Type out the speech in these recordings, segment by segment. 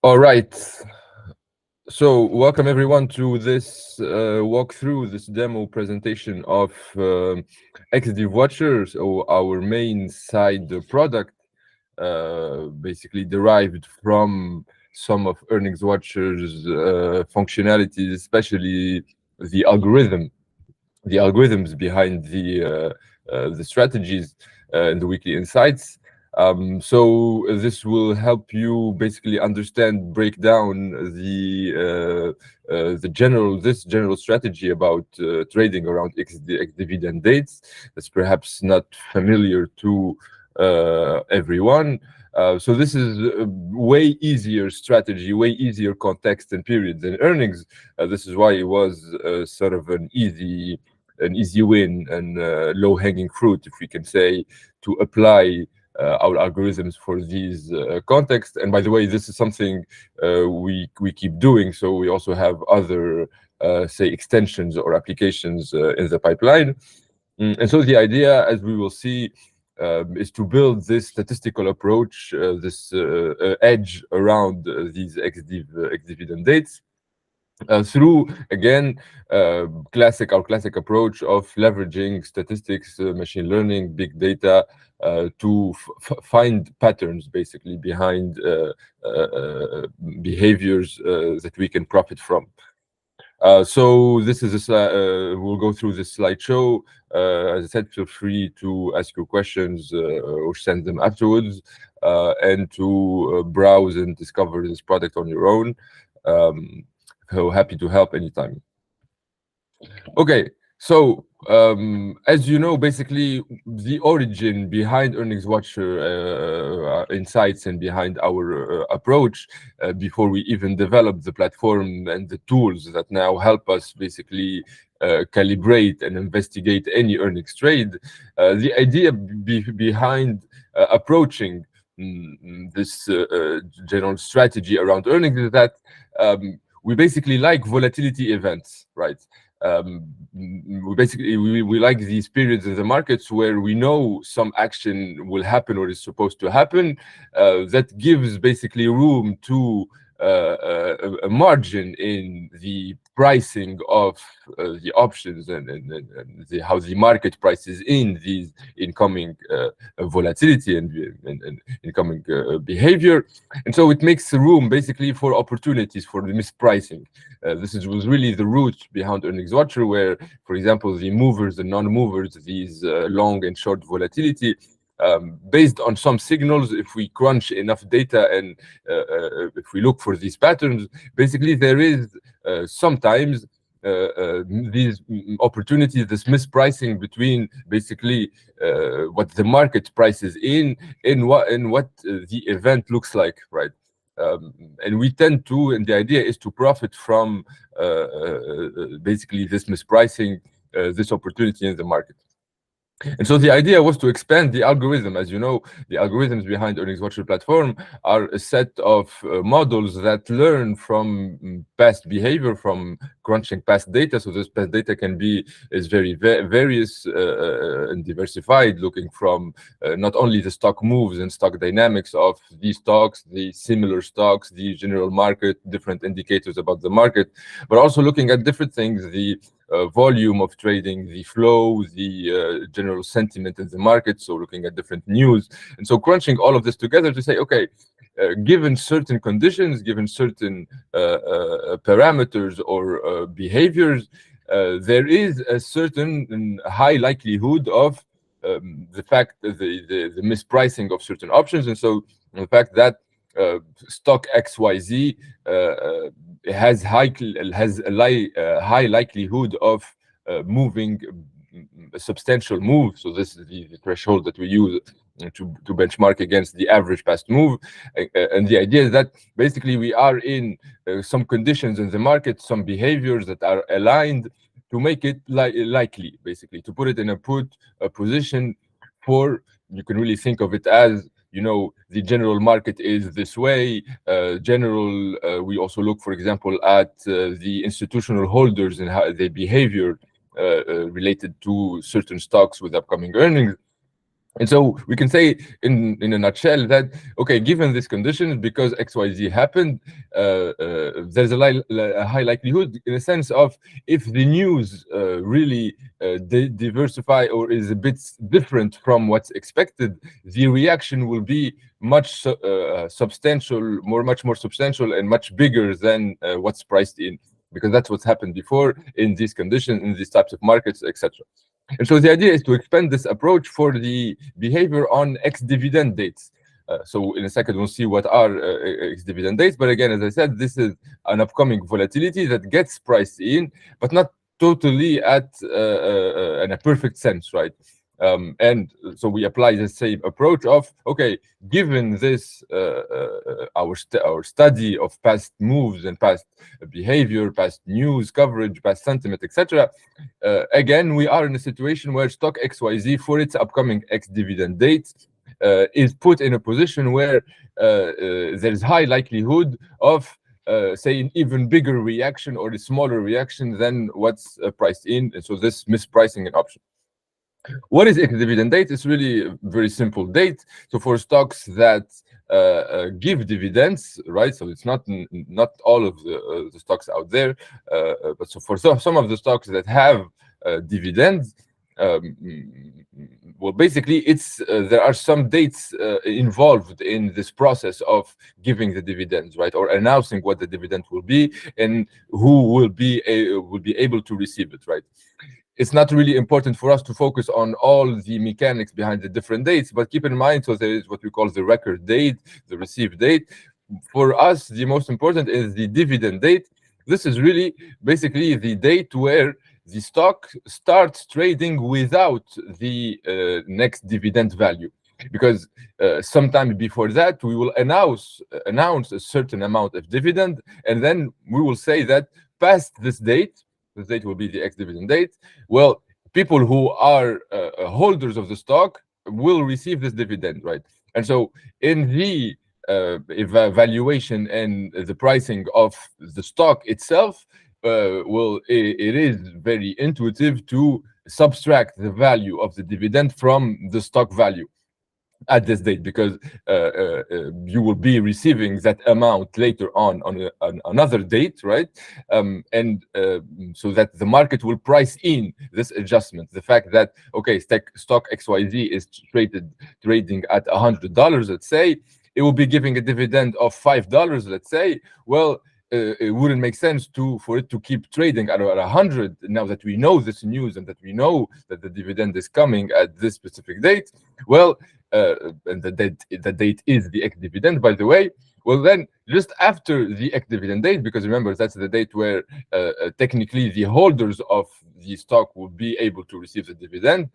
All right. So welcome everyone to this walkthrough, this demo presentation of ExDivWatcher, so our main side product, basically derived from some of EarningsWatcher's functionalities, especially the algorithms behind the strategies and the weekly insights. So this will help you basically understand, break down this general strategy about trading around ex dividend dates. That's perhaps not familiar to everyone. So this is a way easier strategy, way easier context and period than earnings. This is why it was sort of an easy win and low-hanging fruit, if we can say, to apply our algorithms for these contexts. And by the way, this is something we keep doing. So we also have other, say, extensions or applications in the pipeline. And so the idea, as we will see, is to build this statistical approach, this edge around these ex-dividend dates. Through again our classic approach of leveraging statistics, machine learning, big data to find patterns basically behind behaviors that we can profit from. So this is we'll go through this slideshow. As I said, feel free to ask your questions or send them afterwards, and to browse and discover this product on your own. So happy to help anytime. Okay, so as you know, basically the origin behind EarningsWatcher insights and behind our approach, before we even developed the platform and the tools that now help us basically calibrate and investigate any earnings trade, the idea behind approaching this general strategy around earnings is that we basically like volatility events, right? We like these periods in the markets where we know some action will happen or is supposed to happen, that gives basically room to a margin in the pricing of the options and how the market prices in these incoming volatility and incoming behavior. And so it makes room basically for opportunities for the mispricing. This was really the root behind EarningsWatcher, where, for example, the movers, the non-movers, these long and short volatility, based on some signals, if we crunch enough data and if we look for these patterns, basically there is sometimes these opportunities, this mispricing between basically what the market prices in and what the event looks like, right? And we tend to, and the idea is to profit from basically this mispricing, this opportunity in the market. And so the idea was to expand the algorithm. As you know, the algorithms behind EarningsWatcher platform are a set of models that learn from past behavior, from crunching past data. So this past data is very various and diversified, looking from not only the stock moves and stock dynamics of these stocks, the similar stocks, the general market, different indicators about the market, but also looking at different things, the volume of trading, the flow, the general sentiment in the market, so looking at different news. And so crunching all of this together to say, okay, given certain conditions, given certain parameters or behaviors, there is a certain high likelihood of the fact that the mispricing of certain options. And so the fact that stock XYZ has a high likelihood of moving a substantial move. So this is the threshold that we use to benchmark against the average past move. And the idea is that basically we are in some conditions in the market, some behaviors that are aligned to make it likely, basically, to put it in a position for, you can really think of it as, you know, the general market is this way. We also look, for example, at the institutional holders and how their behavior related to certain stocks with upcoming earnings. And so we can say in a nutshell that, okay, given these conditions, because XYZ happened, there's a high likelihood, in a sense of, if the news really diversify or is a bit different from what's expected, the reaction will be much substantial, much more substantial and much bigger than what's priced in, because that's what's happened before in these conditions, in these types of markets, etc. And so the idea is to expand this approach for the behavior on ex-dividend dates. So in a second, we'll see what are ex-dividend dates. But again, as I said, this is an upcoming volatility that gets priced in, but not totally in a perfect sense, right? And so we apply the same approach of, okay, given this, our study of past moves and past behavior, past news coverage, past sentiment, etc. Again, we are in a situation where stock XYZ, for its upcoming ex-dividend date, is put in a position where there is high likelihood of say an even bigger reaction or a smaller reaction than what's priced in. And so this mispricing an option. What is ex-dividend date? It's really a very simple date. So for stocks that give dividends, right? So it's not all of the stocks out there, but so for some of the stocks that have dividends, well, basically, it's there are some dates involved in this process of giving the dividends, right, or announcing what the dividend will be and who will be able to receive it, right? It's not really important for us to focus on all the mechanics behind the different dates, but keep in mind, so there is what we call the record date, the receive date. For us, the most important is the dividend date. This is really basically the date where the stock starts trading without the next dividend value, because sometime before that we will announce a certain amount of dividend, and then we will say that past this date will be the ex-dividend date. Well, people who are holders of the stock will receive this dividend, right? And so in the evaluation and the pricing of the stock itself, it is very intuitive to subtract the value of the dividend from the stock value at this date, because you will be receiving that amount later on another date, right? And so that the market will price in this adjustment, the fact that, okay, stock XYZ is trading at $100, let's say, it will be giving a dividend of $5, let's say. Well, it wouldn't make sense for it to keep trading at 100 now that we know this news and that we know that the dividend is coming at this specific date. Well, and the date is the ex-dividend, by the way. Well, then just after the ex-dividend date, because remember, that's the date where technically the holders of the stock will be able to receive the dividend.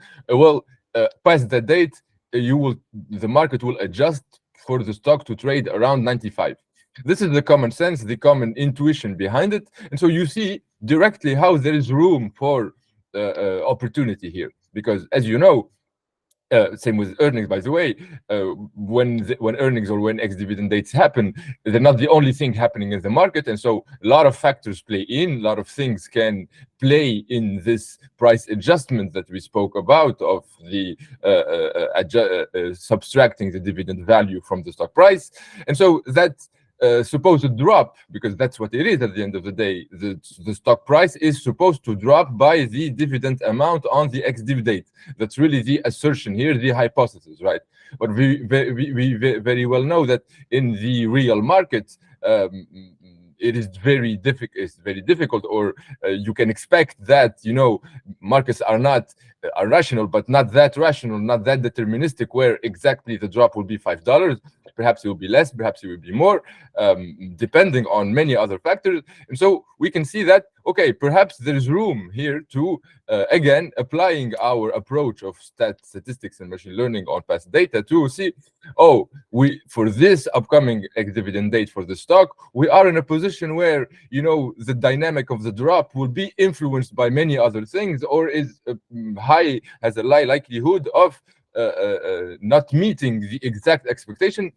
Past that date, the market will adjust for the stock to trade around 95. This is the common sense, the common intuition behind it. And so you see directly how there is room for opportunity here, because as you know, same with earnings, by the way, when earnings or when ex-dividend dates happen, they're not the only thing happening in the market. And so a lot of factors play in, a lot of things can play in this price adjustment that we spoke about, of the subtracting the dividend value from the stock price. And so that supposed drop, because that's what it is at the end of the day, the stock price is supposed to drop by the dividend amount on the ex-div date. That's really the assertion here, the hypothesis, right? But we very well know that in the real market, it is very difficult. It's very difficult, or you can expect that, markets are rational, but not that rational, not that deterministic, where exactly the drop will be $5. Perhaps it will be less, perhaps it will be more, depending on many other factors. And so we can see that, okay, perhaps there is room here to, again, applying our approach of statistics and machine learning on past data to see, for this upcoming ex-dividend date for the stock, we are in a position where, the dynamic of the drop will be influenced by many other things, or has a high likelihood of not meeting the exact expectation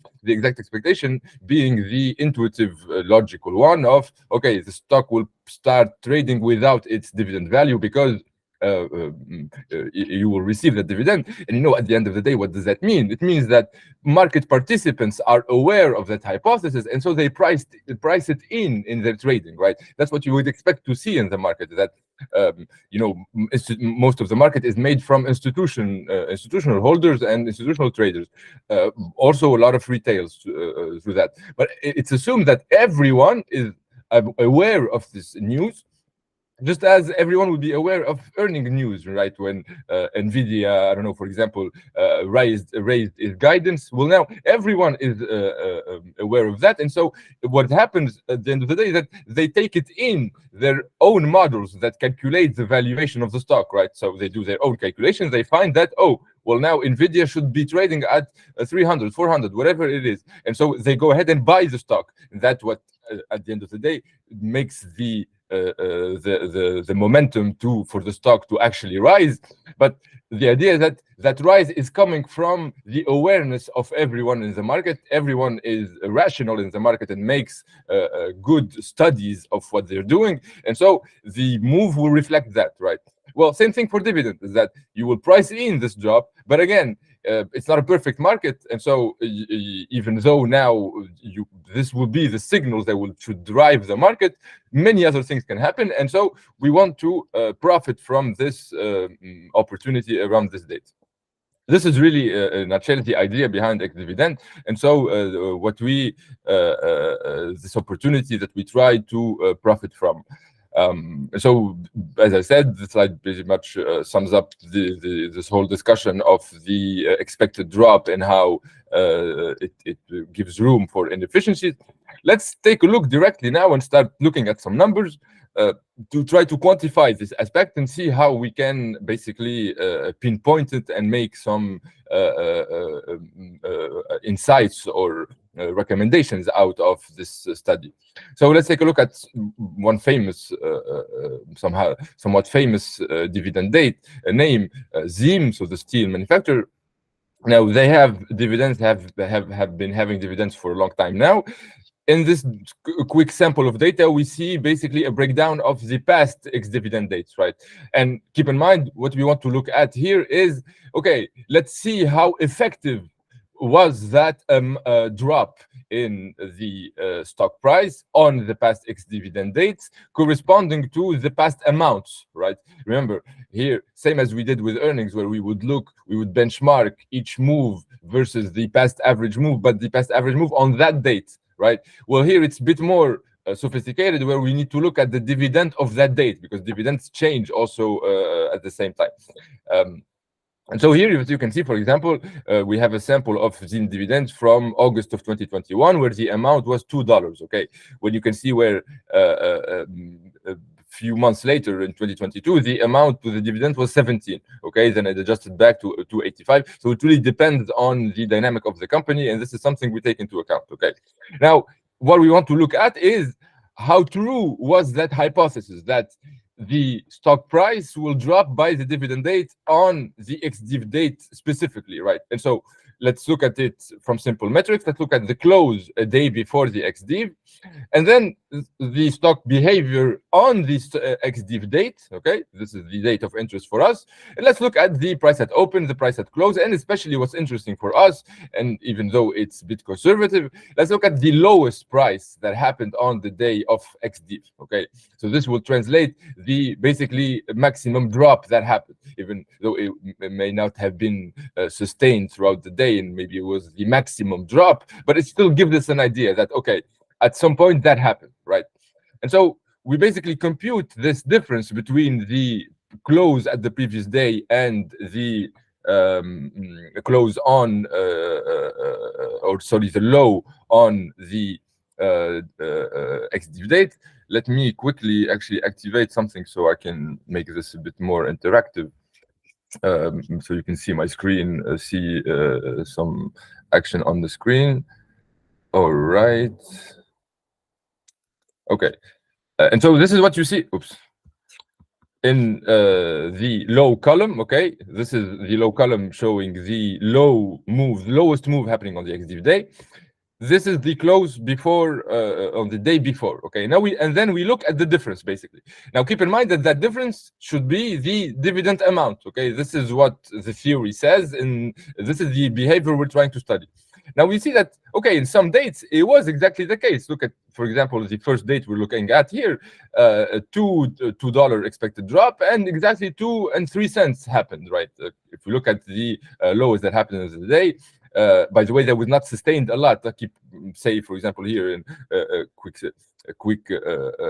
being the intuitive, logical one of, okay, the stock will start trading without its dividend value, because you will receive the dividend. And at the end of the day, what does that mean? It means that market participants are aware of that hypothesis, and so they price it in their trading, right? That's what you would expect to see in the market, that most of the market is made from institutional holders and institutional traders, also a lot of retails through that. But it's assumed that everyone is aware of this news, just as everyone would be aware of earning news, right? When Nvidia, I don't know, for example, raised its guidance, well, now everyone is aware of that. And so what happens at the end of the day is that they take it in their own models that calculate the valuation of the stock, right? So they do their own calculations. They find that, oh, well, now Nvidia should be trading at 300, 400, whatever it is. And so they go ahead and buy the stock. And that's what, at the end of the day, makes the momentum for the stock to actually rise. But the idea is that rise is coming from the awareness of everyone in the market. Everyone is rational in the market and makes good studies of what they're doing, and so the move will reflect that, right? Well, same thing for dividend, is that you will price in this drop, but again, it's not a perfect market, and so even though now this will be the signals that should drive the market, many other things can happen, and so we want to profit from this opportunity around this date. This is really, in a nutshell, the idea behind Ex-Dividend, and so this opportunity that we try to profit from. So, as I said, the slide pretty much sums up this whole discussion of the expected drop and how it gives room for inefficiencies. Let's take a look directly now and start looking at some numbers to try to quantify this aspect and see how we can basically pinpoint it and make some insights or recommendations out of this study. So let's take a look at one famous, somewhat famous dividend date, name, Zeem, so the steel manufacturer. Now they have dividends, have been having dividends for a long time now. In this quick sample of data, we see basically a breakdown of the past ex-dividend dates, right? And keep in mind, what we want to look at here is, okay, let's see how effective was that drop in the stock price on the past ex-dividend dates corresponding to the past amounts, right? Remember, here, same as we did with earnings, where we would benchmark each move versus the past average move, but the past average move on that date, right? Well, here it's a bit more sophisticated, where we need to look at the dividend of that date, because dividends change also at the same time. And so here, as you can see, for example, we have a sample of Zeem dividends from August of 2021, where the amount was $2, okay? When you can see where a few months later in 2022, the amount to the dividend was 17, okay? Then it adjusted back to 285. So it really depends on the dynamic of the company, and this is something we take into account, okay? Now, what we want to look at is how true was that hypothesis that the stock price will drop by the dividend date on the ex-div date specifically, right? And so let's look at it from simple metrics. Let's look at the close a day before the ex-div, and then the stock behavior on this ex-div date, okay? This is the date of interest for us. And let's look at the price at open, the price at close, and especially what's interesting for us, and even though it's a bit conservative, let's look at the lowest price that happened on the day of ex-div, okay? So this will translate the basically maximum drop that happened, even though it may not have been sustained throughout the day, and maybe it was the maximum drop, but it still gives us an idea that, okay, at some point that happened, right? And so we basically compute this difference between the close at the previous day and the close on, the low on the ex-div date. Let me quickly actually activate something so I can make this a bit more interactive. So you can see my screen, see some action on the screen. All right. Okay. And so this is what you see. Oops. In the low column, okay, this is the low column showing the lowest move happening on the ex-div day. This is the close before on the day before. Okay, now then we look at the difference basically. Now keep in mind that that difference should be the dividend amount. Okay, this is what the theory says, and this is the behavior we're trying to study. Now we see that, okay, in some dates it was exactly the case. Look at, for example, the first date we're looking at here, a $2 expected drop, and exactly 2 and 3 cents happened, right? If we look at the lows that happened in the day, by the way, that was not sustained a lot. I keep say, for example, here in a quick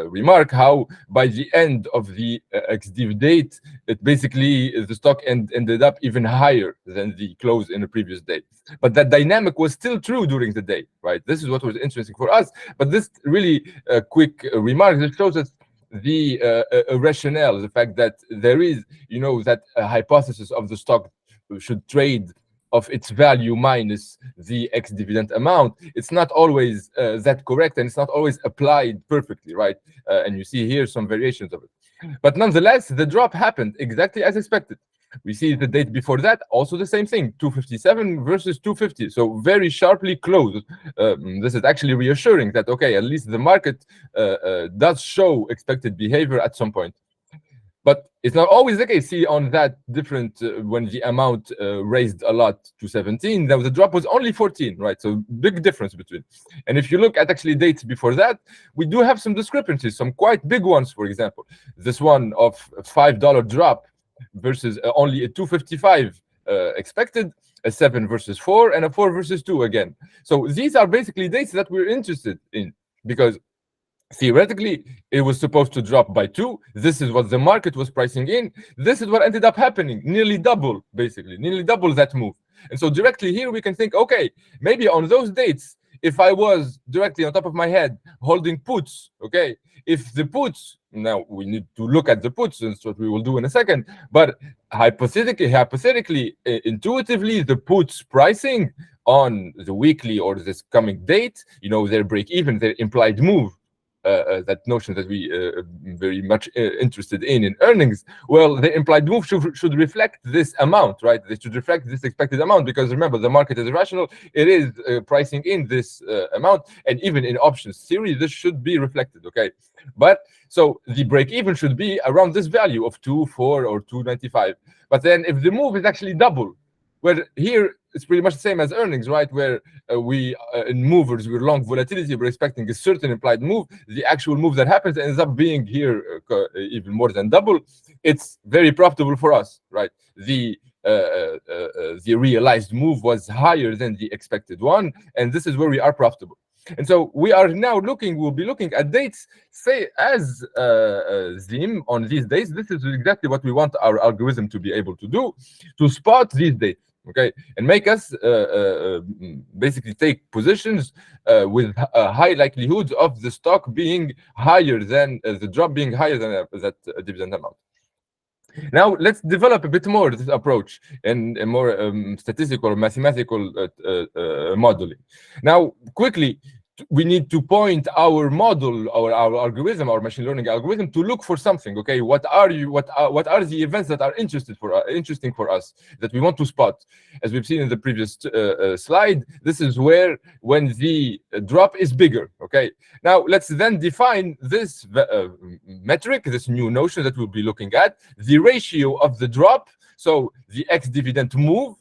remark, how by the end of the Ex-Div date, it basically the stock ended up even higher than the close in the previous day. But that dynamic was still true during the day, right? This is what was interesting for us. But this really quick remark that shows us the rationale, the fact that there is, that hypothesis of the stock should trade of its value minus the ex-dividend amount. It's not always that correct, and it's not always applied perfectly, right? And you see here some variations of it. But nonetheless, the drop happened exactly as expected. We see the date before that, also the same thing, 257 versus 250. So very sharply closed. This is actually reassuring that, okay, at least the market does show expected behavior at some point. But it's not always the case. See, on that different, when the amount raised a lot to 17, the drop was only 14, right? So big difference between. And if you look at actually dates before that, we do have some discrepancies, some quite big ones, for example. This one of $5 drop versus only a 255 expected, a 7 versus 4, and a 4 versus 2 again. So these are basically dates that we're interested in, because theoretically, it was supposed to drop by 2. This is what the market was pricing in. This is what ended up happening, nearly double, basically, nearly double that move. And so directly here, we can think, okay, maybe on those dates, if I was directly on top of my head holding puts, okay, if the puts, now we need to look at the puts, and that's what we will do in a second, but hypothetically, intuitively, the puts pricing on the weekly or this coming date, their break even, their implied move, that notion that we very much interested in earnings. Well, the implied move should reflect this amount, right? They should reflect this expected amount, because remember, the market is rational. It is pricing in this amount, and even in options theory, this should be reflected, okay? But so the break even should be around this value of 2.4 or 2.95. But then if the move is actually double, where here it's pretty much the same as earnings, right? Where we in movers, we're long volatility, we're expecting a certain implied move. The actual move that happens ends up being here even more than double. It's very profitable for us, right? The realized move was higher than the expected one, and this is where we are profitable. And so we are now we'll be looking at dates, say, as Zim on these dates. This is exactly what we want our algorithm to be able to do, to spot these dates, okay, and make us basically take positions with a high likelihood of the stock being higher than the drop being higher than that dividend amount. Now, let's develop a bit more this approach and a more statistical or mathematical modeling. Now, quickly, we need to point our model, our algorithm, our machine learning algorithm, to look for something. Okay, what are the events that are interesting for us that we want to spot? As we've seen in the previous slide, this is where when the drop is bigger. Okay, now let's then define this metric, this new notion that we'll be looking at, the ratio of the drop, so the ex-dividend move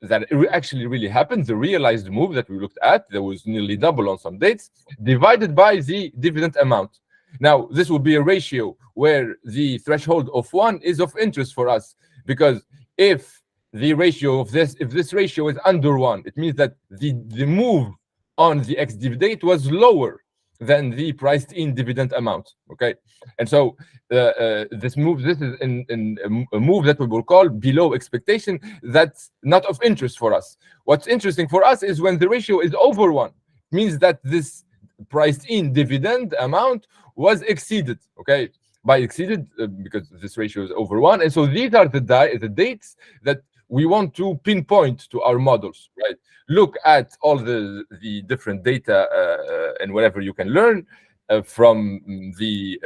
that actually really happened, the realized move that we looked at, that was nearly double on some dates, divided by the dividend amount. Now, this will be a ratio where the threshold of 1 is of interest for us, because if the ratio of this, if this ratio is under 1, it means that the move on the ex-div date was lower than the priced in dividend amount, okay? And so this is a move that we will call below expectation, that's not of interest for us. What's interesting for us is when the ratio is over 1, it means that this priced in dividend amount was exceeded, okay? By exceeded, because this ratio is over 1. And so these are the dates that we want to pinpoint to our models, right? Look at all the different data and whatever you can learn from the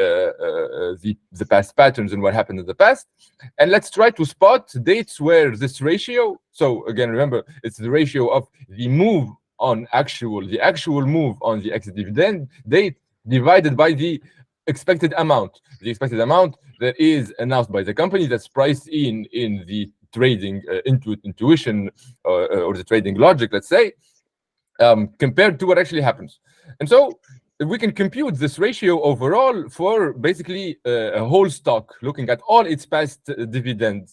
past patterns and what happened in the past, and let's try to spot dates where this ratio. So again, remember, it's the ratio of the move on the actual move on the ex-dividend date divided by the expected amount. The expected amount that is announced by the company, that's priced in the trading intuition or the trading logic, let's say, compared to what actually happens. And so we can compute this ratio overall for basically a whole stock, looking at all its past dividend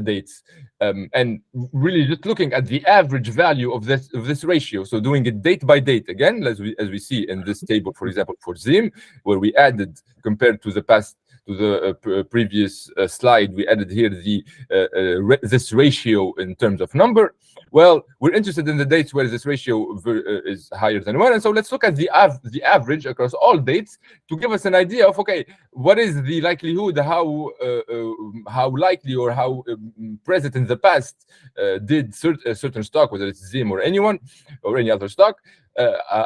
dates, and really just looking at the average value of this ratio. So doing it date by date again, as we see in this table, for example, for ZIM, where we added, compared to the past, to the previous slide, we added here this ratio in terms of number. Well, we're interested in the dates where this ratio is higher than 1, and so let's look at the average across all dates to give us an idea of, okay, what is the likelihood, how likely or how present in the past did a certain stock, whether it's ZIM or anyone or any other stock,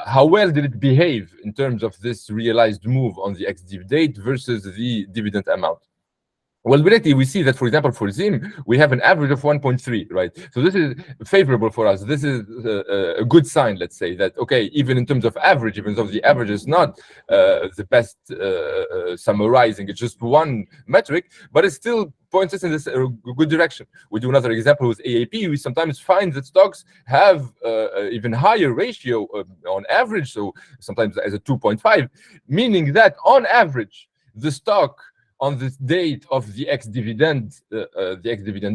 how well did it behave in terms of this realized move on the ex-div date versus the dividend amount. Well, directly we see that, for example, for ZIM, we have an average of 1.3, right? So this is favorable for us. This is a good sign, let's say, that, okay, even in terms of average, even though the average is not the best summarizing, it's just one metric, but it still points us in this good direction. We do another example with AAP. We sometimes find that stocks have even higher ratio on average, so sometimes as a 2.5, meaning that on average, the stock on the date of the ex-dividend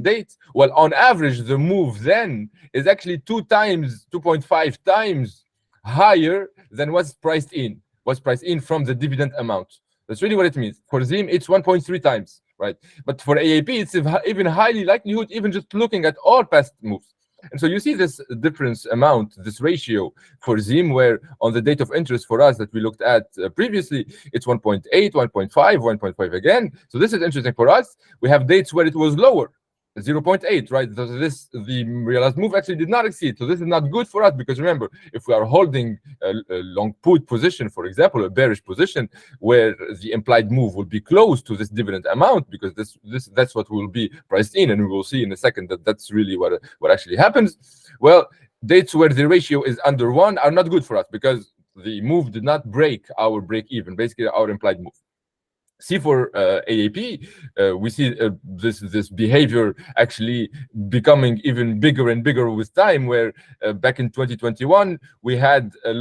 date, well, on average, the move then is actually 2.5 times higher than what's priced in from the dividend amount. That's really what it means. For ZIM, it's 1.3 times, right? But for AAP, it's even highly likelihood, even just looking at all past moves. And so you see this difference amount, this ratio for ZIM, where on the date of interest for us that we looked at previously, it's 1.8, 1.5, 1.5 again. So this is interesting for us. We have dates where it was lower, 0.8, right? So the realized move actually did not exceed. So this is not good for us, because remember, if we are holding a long put position, for example, a bearish position, where the implied move will be close to this dividend amount, because that's what will be priced in, and we will see in a second that that's really what actually happens. Well, dates where the ratio is under 1 are not good for us, because the move did not break our break even, basically our implied move. See, for AAP, we see this behavior actually becoming even bigger and bigger with time, where back in 2021, we had a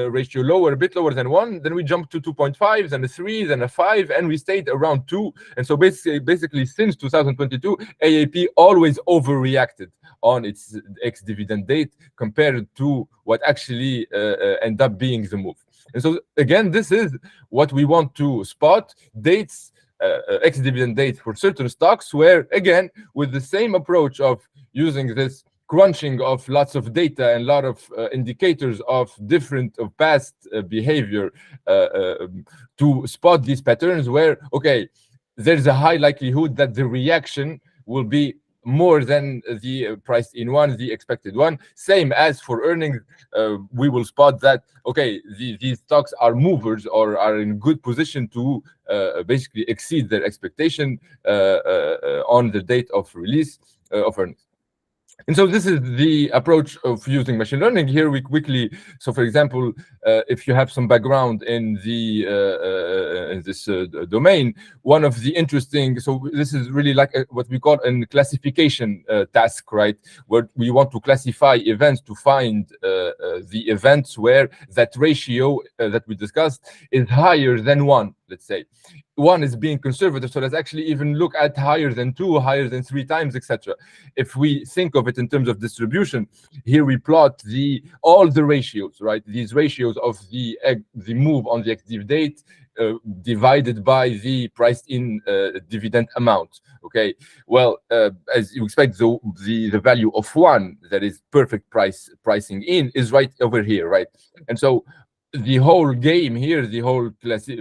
ratio a bit lower than 1, then we jumped to 2.5, then a 3, then a 5, and we stayed around 2. And so basically since 2022, AAP always overreacted on its ex-dividend date compared to what actually ended up being the move. And so again, this is what we want to spot: dates, ex-dividend date for certain stocks, where again, with the same approach of using this crunching of lots of data and a lot of indicators of past behavior to spot these patterns, where, okay, there's a high likelihood that the reaction will be more than the priced in one, the expected one. Same as for earnings, we will spot that, okay, these stocks are movers or are in good position to basically exceed their expectation on the date of release of earnings. And so this is the approach of using machine learning. Here we quickly, so for example, if you have some background in this domain, one of the interesting, so this is really like what we call a classification task, right? Where we want to classify events to find the events where that ratio that we discussed is higher than 1, let's say. 1 is being conservative, so let's actually even look at higher than 2, higher than 3 times, etc. If we think of it in terms of distribution, here we plot all the ratios, right? These ratios of the move on the ex-div date divided by the priced-in dividend amount. Okay, well, as you expect, the value of 1, that is perfect pricing in, is right over here, right? And so the whole game here, the whole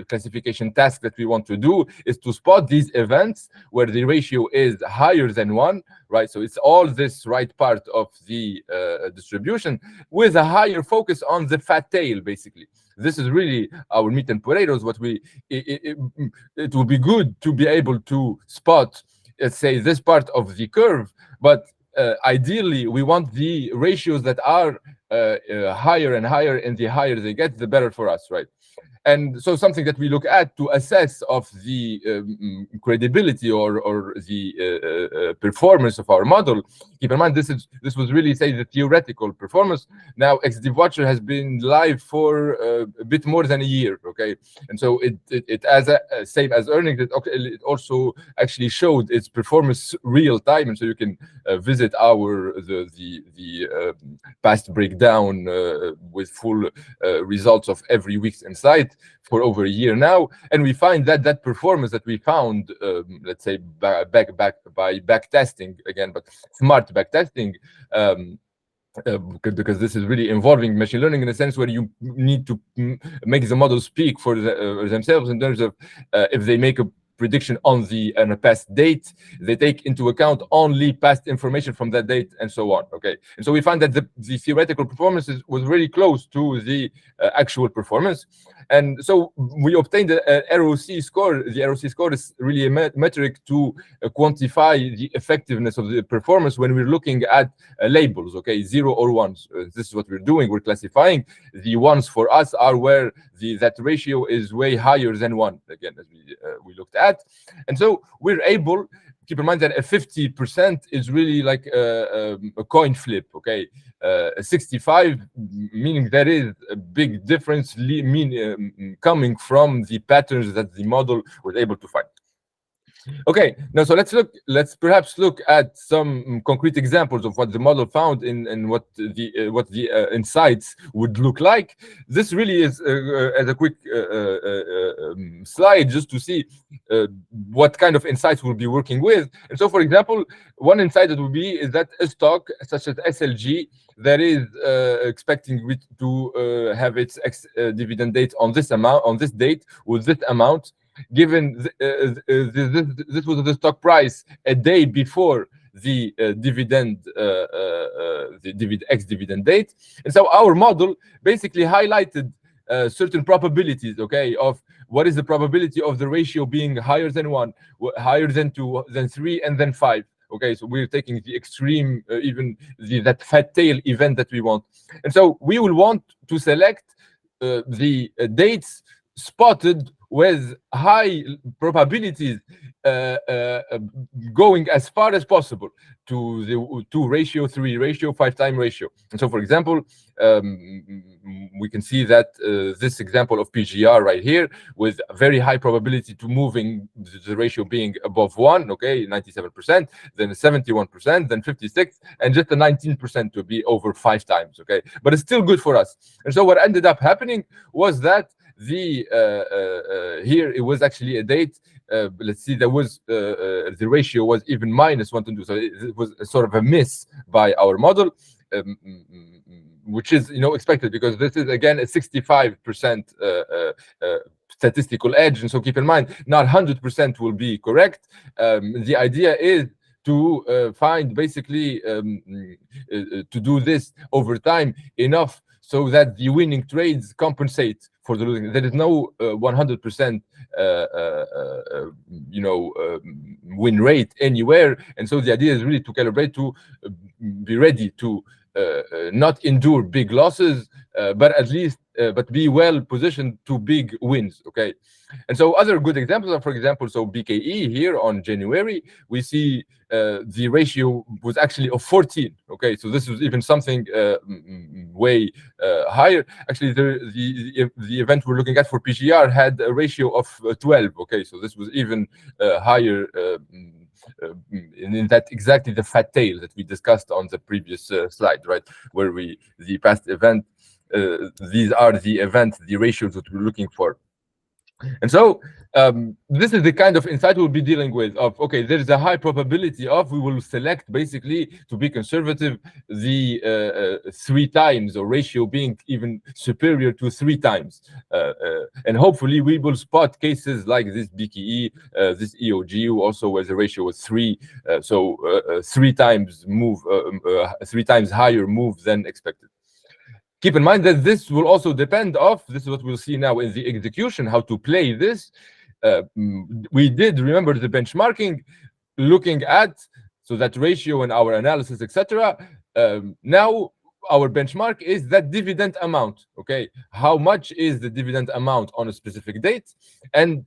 classification task that we want to do is to spot these events where the ratio is higher than 1, right? So it's all this right part of the distribution with a higher focus on the fat tail, basically. This is really our meat and potatoes. It would be good to be able to spot, let's say, this part of the curve, but ideally we want the ratios that are higher and higher, and the higher they get, the better for us, right? And so something that we look at to assess of the credibility or the performance of our model. Keep in mind, this was really, say, the theoretical performance. Now, ExDivWatcher has been live for a bit more than a year, okay? And so it as same as Earnings, it also actually showed its performance real time, and so you can visit the past breakdown with full results of every week's insight for over a year now, and we find that performance that we found, let's say back by back testing again, but smart back testing, because this is really involving machine learning in a sense where you need to make the model speak for themselves in terms of if they make a prediction on a past date, they take into account only past information from that date and so on. Okay, and so we find that the theoretical performance was really close to the actual performance, and so we obtained an ROC score. The ROC score is really a metric to quantify the effectiveness of the performance when we're looking at labels. Okay, 0 or 1s. This is what we're doing. We're classifying. The 1s for us are where that ratio is way higher than 1. Again, as we looked at. And so we're able, keep in mind that a 50% is really like a coin flip, okay? 65, meaning there is a big difference coming from the patterns that the model was able to find. Okay, now so let's perhaps look at some concrete examples of what the model found and what the insights would look like. This really is as a quick slide just to see what kind of insights we'll be working with. And so, for example, one insight that would be is that a stock such as SLG that is expecting to have its dividend date on this date with this amount, given this was the stock price a day before the ex-dividend date, and so our model basically highlighted certain probabilities, okay, of what is the probability of the ratio being higher than 1, higher than 2, than 3, and then 5. Okay, so we're taking the extreme, even that fat tail event that we want, and so we will want to select the dates spotted with high probabilities going as far as possible to the 2 ratio, 3 ratio, 5-time ratio. And so, for example, we can see that this example of PGR right here with very high probability to moving the ratio being above 1, okay, 97%, then 71%, then 56, and just a 19% to be over 5 times, okay? But it's still good for us. And so what ended up happening was that here it was actually a date. Let's see, there was the ratio was even -1 to 2, so it was a sort of a miss by our model, which is expected because this is again a 65% statistical edge, and so keep in mind not 100% will be correct. The idea is to find basically to do this over time enough so that the winning trades compensate for the losing. There is no 100% win rate anywhere, and so the idea is really to calibrate to be ready to not endure big losses, but at least but be well positioned to big wins. Okay, and so other good examples are, for example, so BKE here on January, we see the ratio was actually of 14. Okay, so this was even something way higher. Actually, the event we're looking at for PGR had a ratio of 12. Okay, so this was even higher. In that exactly the fat tail that we discussed on the previous slide, right, where the past event, these are the events, the ratios that we're looking for. And so this is the kind of insight we'll be dealing with of, okay, there's a high probability of, we will select basically to be conservative the 3 times or ratio being even superior to 3 times. And hopefully we will spot cases like this BKE, this EOG, also where the ratio was 3. So 3 times move, 3 times higher move than expected. Keep in mind that this will also depend this is what we'll see now in the execution, how to play this. We did remember the benchmarking, looking at so that ratio in our analysis, etc. Now our benchmark is that dividend amount. Okay, how much is the dividend amount on a specific date? And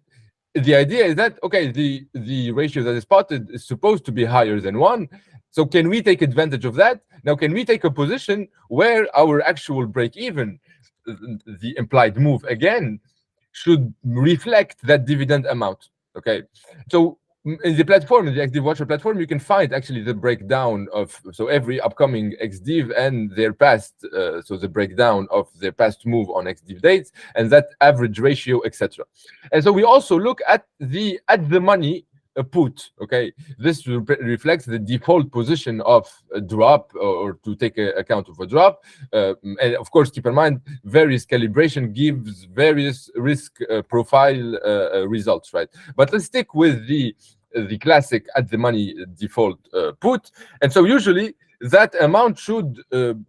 the idea is that, okay, the ratio that is spotted is supposed to be higher than 1. So can we take advantage of that? Now, can we take a position where our actual break even, the implied move again, should reflect that dividend amount? Okay, so in the platform, in the ExDivWatcher platform, you can find actually the breakdown of, so every upcoming Ex-Div and their past, so the breakdown of their past move on Ex-Div dates and that average ratio, etc. And so we also look at the money put. Okay, this reflects the default position of a drop, or to take account of a drop. And of course, keep in mind, various calibration gives various risk profile results, right? But let's stick with the classic at the money default put. And so usually that amount should,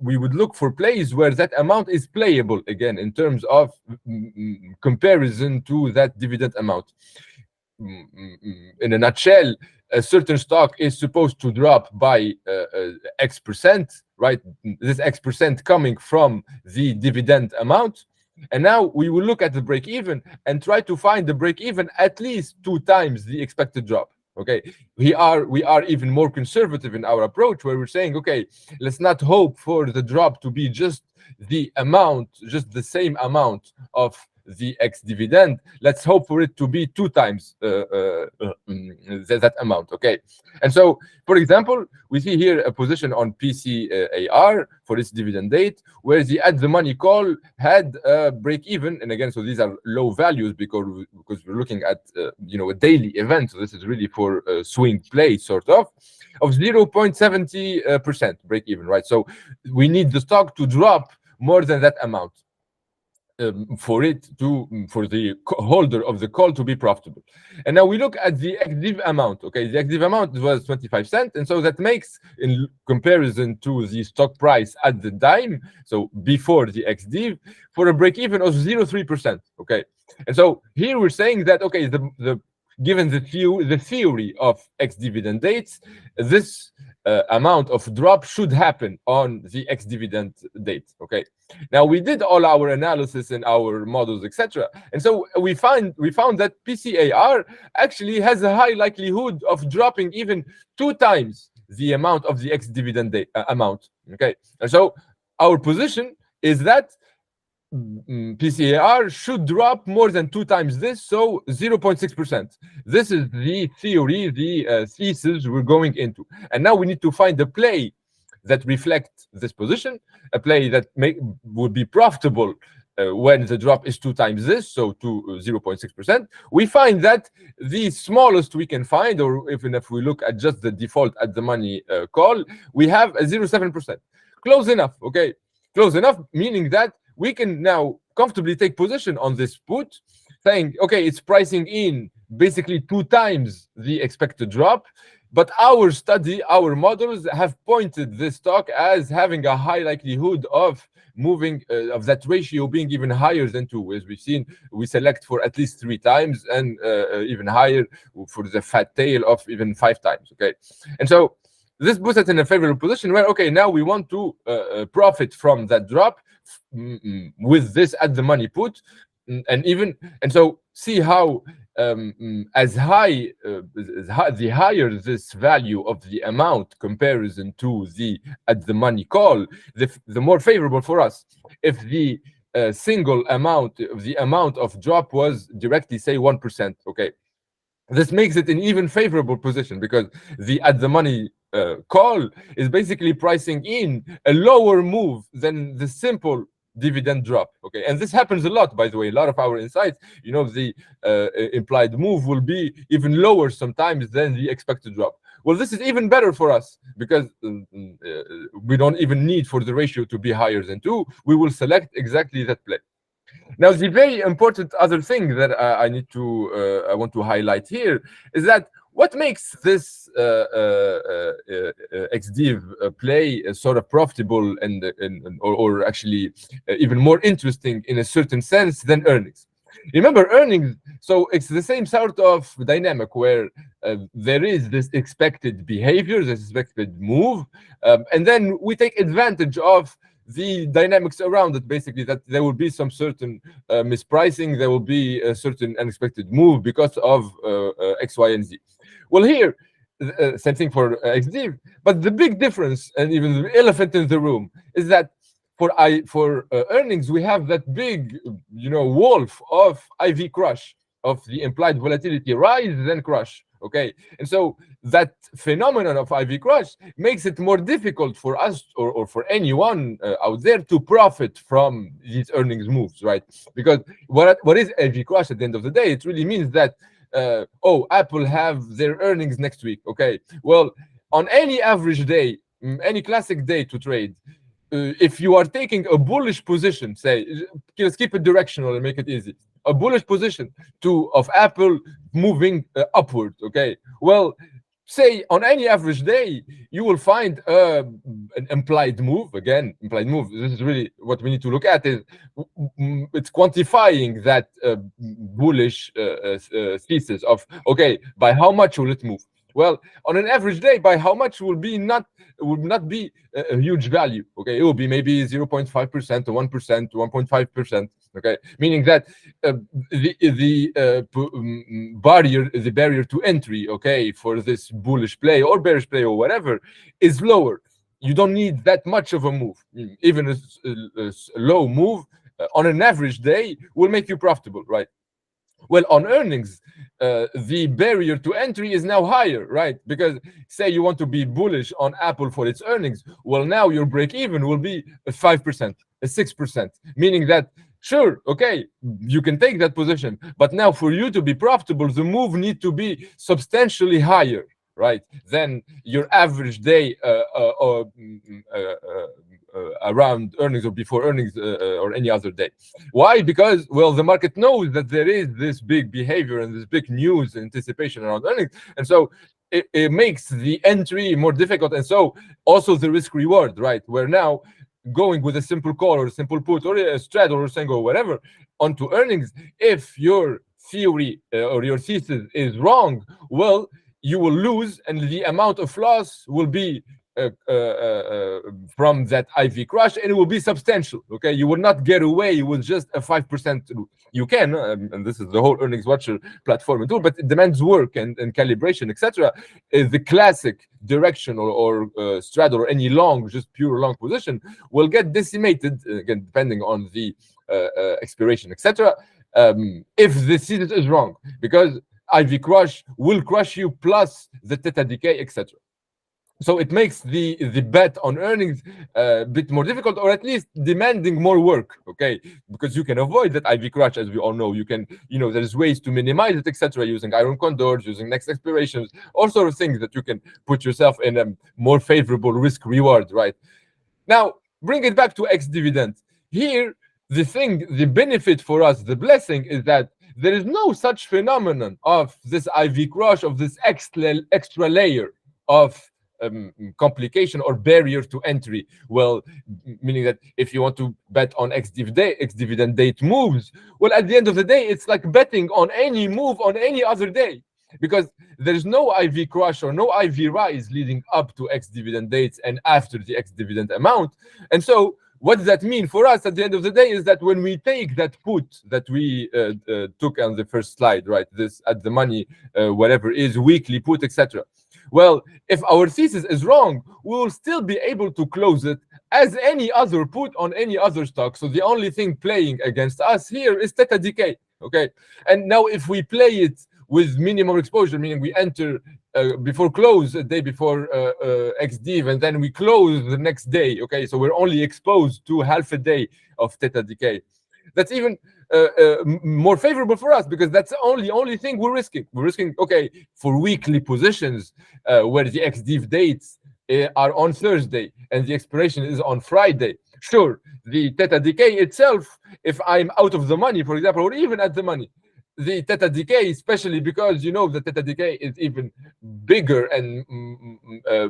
we would look for plays where that amount is playable again in terms of comparison to that dividend amount. In a nutshell, a certain stock is supposed to drop by X%, right? This X% coming from the dividend amount. And now we will look at the break even and try to find the break even at least 2 times the expected drop. Okay, we are even more conservative in our approach, where we're saying, okay, let's not hope for the drop to be just the amount, just the same amount of the X dividend. Let's hope for it to be 2 times that amount. Okay, and so, for example, we see here a position on PCAR for its dividend date, where the at the money call had a break even, and again, so these are low values because we're looking at a daily event. So this is really for swing play, sort of 0.70% break even, right? So we need the stock to drop more than that amount for the holder of the call to be profitable. And now we look at the Ex-Div amount. Okay, the Ex-Div amount was 25 cents, and so that makes, in comparison to the stock price at the time, so before the Ex-Div, for a break even of 0.03%. Okay, and so here we're saying that, okay, given the theory of ex-dividend dates, this amount of drop should happen on the ex-dividend date. Okay, now we did all our analysis in our models, etc., and so we found that PCAR actually has a high likelihood of dropping even 2 times the amount of the ex-dividend amount. Okay, and so our position is that PCAR should drop more than 2 times this, so 0.6%. This is the theory, the thesis we're going into. And now we need to find a play that reflects this position, a play that would be profitable when the drop is 2 times this, so to 0.6%. We find that the smallest we can find, or even if we look at just the default at the money call, we have a 0.7%. Close enough, okay? Close enough, meaning that we can now comfortably take position on this put, saying, okay, it's pricing in basically 2 times the expected drop, but our study, our models have pointed this stock as having a high likelihood of moving, of that ratio being even higher than 2. As we've seen, we select for at least 3 times, and even higher for the fat tail of even 5 times, okay? And so this puts us in a favorable position where, okay, now we want to profit from that drop with this at the money put, and so see how the higher this value of the amount comparison to the at the money call, the more favorable for us. If the single amount, the amount of drop was directly, say, 1%, okay, this makes it an even favorable position, because the at the money call is basically pricing in a lower move than the simple dividend drop. Okay, and this happens a lot, by the way. A lot of our insights, the implied move will be even lower sometimes than the expected drop. Well, this is even better for us, because we don't even need for the ratio to be higher than 2. We will select exactly that play. Now, the very important other thing that I want to highlight here is that what makes this Ex-Div play sort of profitable or actually even more interesting in a certain sense than earnings. Remember, earnings, so it's the same sort of dynamic where there is this expected behavior, this expected move, and then we take advantage of the dynamics around it, basically, that there will be some certain mispricing, there will be a certain unexpected move because of X, Y, and Z. Well, here, same thing for Ex-Div, but the big difference, and even the elephant in the room, is that for earnings, we have that big, wolf of IV crush, of the implied volatility rise, then crush. Okay, and so that phenomenon of IV crush makes it more difficult for us or for anyone out there to profit from these earnings moves, right? Because what is IV crush at the end of the day? It really means that Apple have their earnings next week. Okay, well, on any average day, any classic day to trade, if you are taking a bullish position, say, let's keep it directional and make it easy, a bullish position of Apple moving upward, okay, well, say on any average day, you will find an implied move. Again, implied move, this is really what we need to look at, is it's quantifying that bullish thesis of, okay, by how much will it move? Well, on an average day, by how much will not be a huge value. Okay, it will be maybe 0.5% to 1% to 1.5%. Okay, meaning that the barrier to entry, okay, for this bullish play or bearish play or whatever, is lower. You don't need that much of a move. Even a low move on an average day will make you profitable, right? Well, on earnings, the barrier to entry is now higher, right? Because say you want to be bullish on Apple for its earnings, well, now your break even will be 5%, 6%, meaning that, sure, okay, you can take that position, but now for you to be profitable, the move need to be substantially higher, right, than your average day around earnings or before earnings or any other day. Why? Because, well, the market knows that there is this big behavior and this big news anticipation around earnings, and so it makes the entry more difficult, and so also the risk reward, right? Where now going with a simple call or a simple put or a straddle or single or whatever onto earnings, if your theory or your thesis is wrong, well, you will lose, and the amount of loss will be from that IV crush, and it will be substantial. Okay, you will not get away with just a 5%. You can, and this is the whole EarningsWatcher platform and tool, but it demands work and calibration, etc. The classic directional or straddle or any long, just pure long position will get decimated again, depending on the expiration, etc. If the thesis is wrong, because IV crush will crush you plus the theta decay, etc. So it makes the bet on earnings a bit more difficult, or at least demanding more work, okay? Because you can avoid that IV crush, as we all know. You can, there's ways to minimize it, etc., using iron condors, using next expirations, all sort of things that you can put yourself in a more favorable risk reward, right? Now, bring it back to ex-dividend. Here, the benefit for us, the blessing, is that there is no such phenomenon of this IV crush, of this extra layer of complication or barrier to entry. Well, meaning that if you want to bet on ex-dividend date moves, well, at the end of the day, it's like betting on any move on any other day, because there's no IV crush or no IV rise leading up to ex-dividend dates and after the ex-dividend amount. And so what does that mean for us at the end of the day is that when we take that put that we took on the first slide, right, this at the money, whatever is weekly put, etc. Well, if our thesis is wrong, we will still be able to close it as any other put on any other stock. So the only thing playing against us here is theta decay, okay? And now if we play it with minimum exposure, meaning we enter before close, a day before Ex-Div, and then we close the next day, okay? So we're only exposed to half a day of theta decay. That's even more favorable for us, because that's the only thing we're risking. We're risking, okay, for weekly positions where the ex-div dates are on Thursday and the expiration is on Friday. Sure, the theta decay itself, if I'm out of the money, for example, or even at the money, the theta decay, especially because the theta decay is even bigger and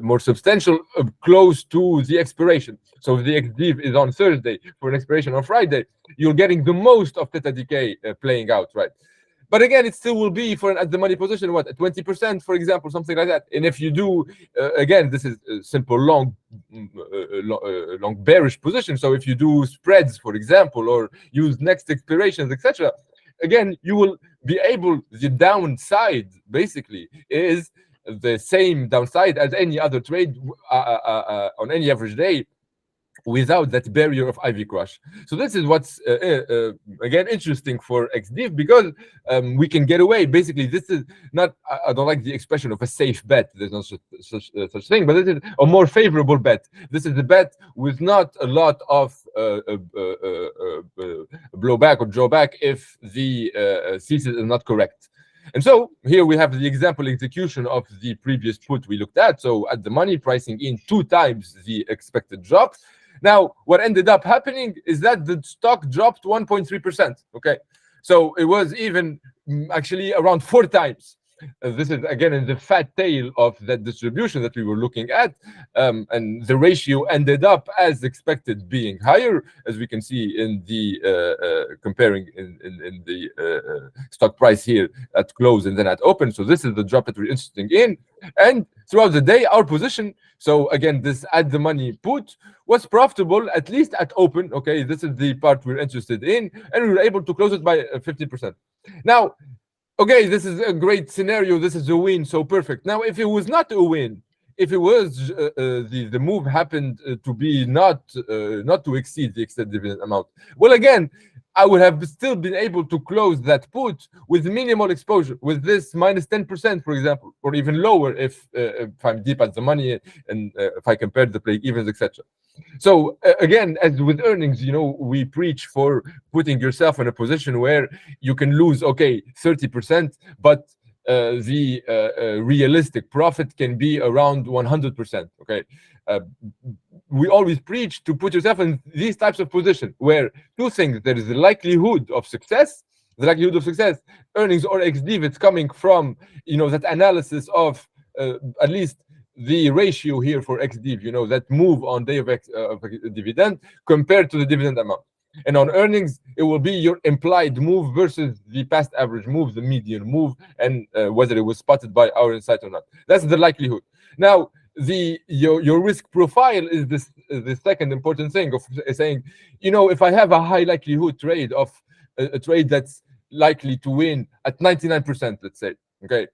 more substantial close to the expiration. So if the ex-div is on Thursday for an expiration on Friday, you're getting the most of theta decay playing out, right? But again, it still will be for an at the money position, what, 20%, for example, something like that. And if you do, again, this is a simple long bearish position. So if you do spreads, for example, or use next expirations, etc., again, you will be able, the downside basically is the same downside as any other trade on any average day, without that barrier of Ivy crush. So this is what's again interesting for Ex-Div, because we can get away. Basically, this is not, I don't like the expression of a safe bet, there's no such thing, but this is a more favorable bet. This is a bet with not a lot of blowback or drawback if the thesis is not correct. And so here we have the example execution of the previous put we looked at. So at the money, pricing in 2 times the expected drop. Now, what ended up happening is that the stock dropped 1.3%. Okay, so it was even actually around 4 times. This is again in the fat tail of that distribution that we were looking at, and the ratio ended up as expected being higher, as we can see in the comparing in the stock price here at close and then at open. So this is the drop that we're interested in. And throughout the day, our position, so again, this at the money put was profitable, at least at open. Okay, this is the part we're interested in, and we were able to close it by 50%. Now, okay, this is a great scenario. This is a win, so perfect. Now, if it was not a win, if it was the move happened to be not to exceed the expected dividend amount, well, again, I would have still been able to close that put with minimal exposure, with this minus 10%, for example, or even lower if I'm deep at the money and if I compare the break evens, etc. So again, as with earnings, you know, we preach for putting yourself in a position where you can lose, okay, 30%, but the realistic profit can be around 100%. Okay, we always preach to put yourself in these types of positions where 2 things: there is the likelihood of success. The likelihood of success, earnings or Ex-Div, it's coming from, you know, that analysis of at least the ratio here for Ex-Div, you know, that move on day of dividend compared to the dividend amount. And on earnings, it will be your implied move versus the past average move, the median move, and whether it was spotted by our insight or not. That's the likelihood. Now, your risk profile is the second important thing of saying, you know, if I have a high likelihood trade of a trade that's likely to win at 99%, let's say, okay,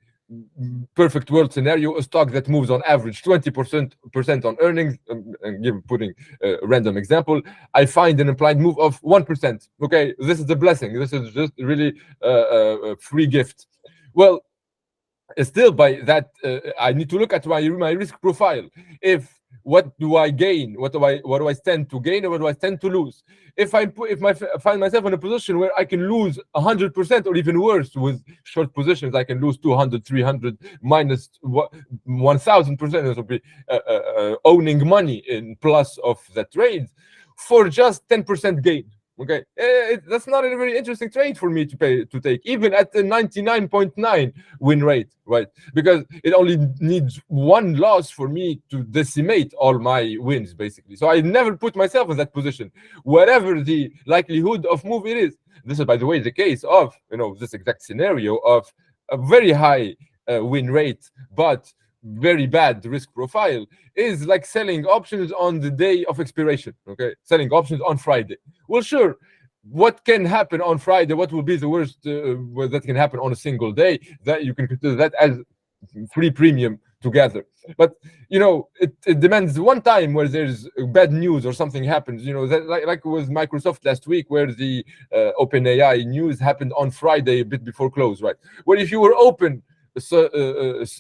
perfect world scenario, a stock that moves on average 20% on earnings, and putting a random example, I find an implied move of 1%. Okay, this is a blessing. This is just really a free gift. Well, still by that, I need to look at my risk profile. If what do I gain? What do I stand to gain, or what do I stand to lose? If I find myself in a position where I can lose 100%, or even worse with short positions, I can lose 200, 300, minus 1,000%. This will be owning money in plus of that trade for just 10% gain. Okay, that's not a very interesting trade for me to take, even at the 99.9 win rate, right? Because it only needs 1 loss for me to decimate all my wins, basically. So I never put myself in that position, whatever the likelihood of move it is. This is, by the way, the case of, you know, this exact scenario of a very high win rate, but very bad risk profile, is like selling options on the day of expiration. Okay, selling options on Friday. Well, sure, what can happen on Friday? What will be the worst that can happen on a single day? That you can consider that as free premium together. But you know, it demands one time where there's bad news or something happens. You know, that like with Microsoft last week, where the OpenAI news happened on Friday a bit before close, right? Where if you were open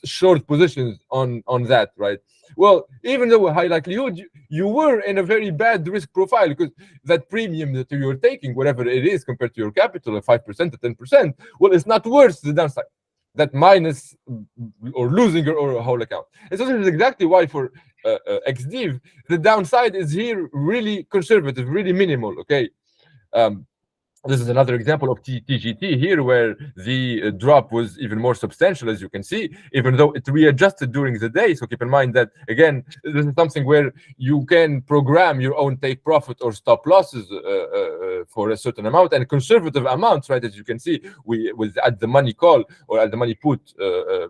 short positions on that, right? Well, even though a high likelihood, you were in a very bad risk profile, because that premium that you were taking, whatever it is compared to your capital, of 5% to 10%, well, it's not worth the downside, that minus or losing or a whole account. And so this is exactly why for Ex-Div, the downside is here really conservative, really minimal. Okay. This is another example of TGT here, where the drop was even more substantial, as you can see, even though it readjusted during the day. So keep in mind that, again, this is something where you can program your own take profit or stop losses for a certain amount, and conservative amounts, right? As you can see, we with at the money call or at the money put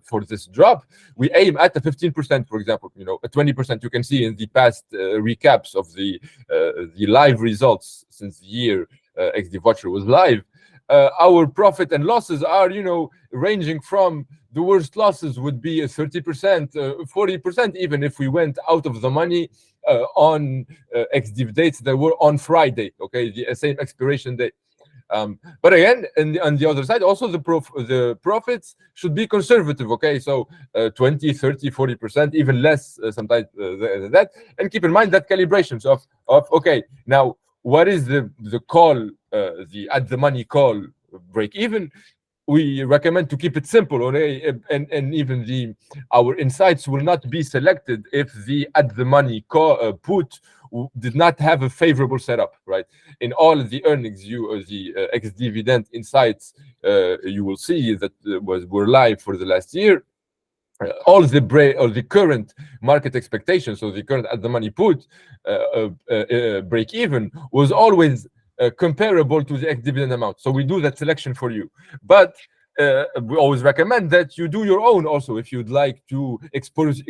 for this drop, we aim at a 15%, for example, a 20%. You can see in the past recaps of the live results since the year ExDivWatcher was live, our profit and losses are, ranging from the worst losses would be a 30%, 40%, even if we went out of the money on Ex-Div dates that were on Friday, okay, the same expiration date. But again, on the other side, also the profits should be conservative, okay? So 20, 30, 40%, even less sometimes than that. And keep in mind that calibrations of okay, now what is the call, the at the money call break even? We recommend to keep it simple, okay? And even our insights will not be selected if the at the money call put did not have a favorable setup, right? In all of the earnings, the ex-dividend insights, you will see that were live for the last year. All the current market expectations, so the current at the money put break even was always comparable to the ex-dividend amount. So we do that selection for you, but we always recommend that you do your own also if you'd like to expose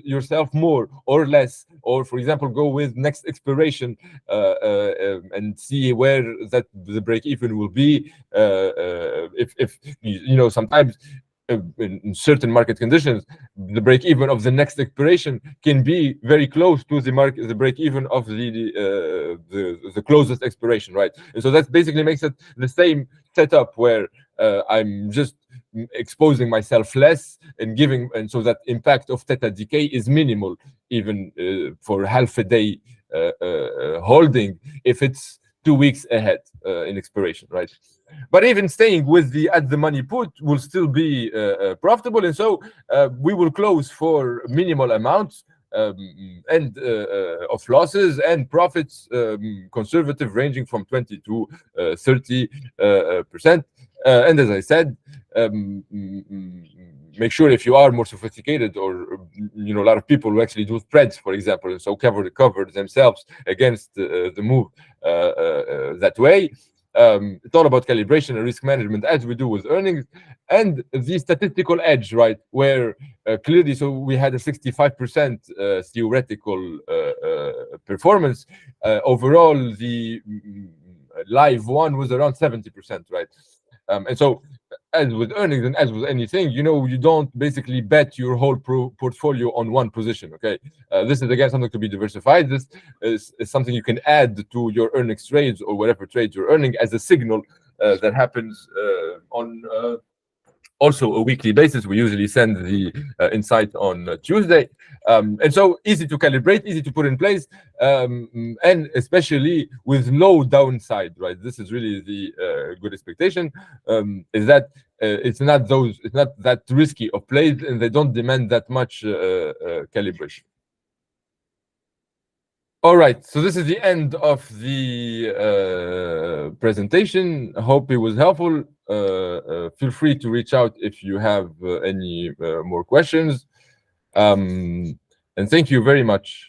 yourself more or less, or for example go with next expiration and see where that the break even will be. If sometimes in certain market conditions, the break even of the next expiration can be very close to the break even of the closest expiration, right? And so that basically makes it the same setup where I'm just exposing myself less and so that impact of theta decay is minimal, even for half a day holding, if it's 2 weeks ahead in expiration, right? But even staying with the at the money put will still be profitable, and so we will close for minimal amounts and of losses and profits, conservative, ranging from 20 to 30%. And as I said, make sure if you are more sophisticated, or a lot of people who actually do spreads, for example, and so cover themselves against the move that way. It's all about calibration and risk management, as we do with earnings, and the statistical edge, right? Where clearly, so we had a 65% theoretical performance. Overall, the live one was around 70%, right? And so, as with earnings and as with anything, you don't basically bet your whole portfolio on one position, okay? This is, again, something to be diversified. This is something you can add to your earnings trades or whatever trades you're earning as a signal that happens on also a weekly basis. We usually send the insight on Tuesday. And so easy to calibrate, easy to put in place, and especially with low downside, right? This is really the good expectation, is that it's not that risky of plays, and they don't demand that much calibration. All right, so this is the end of the presentation. I hope it was helpful. Feel free to reach out if you have any more questions. And thank you very much.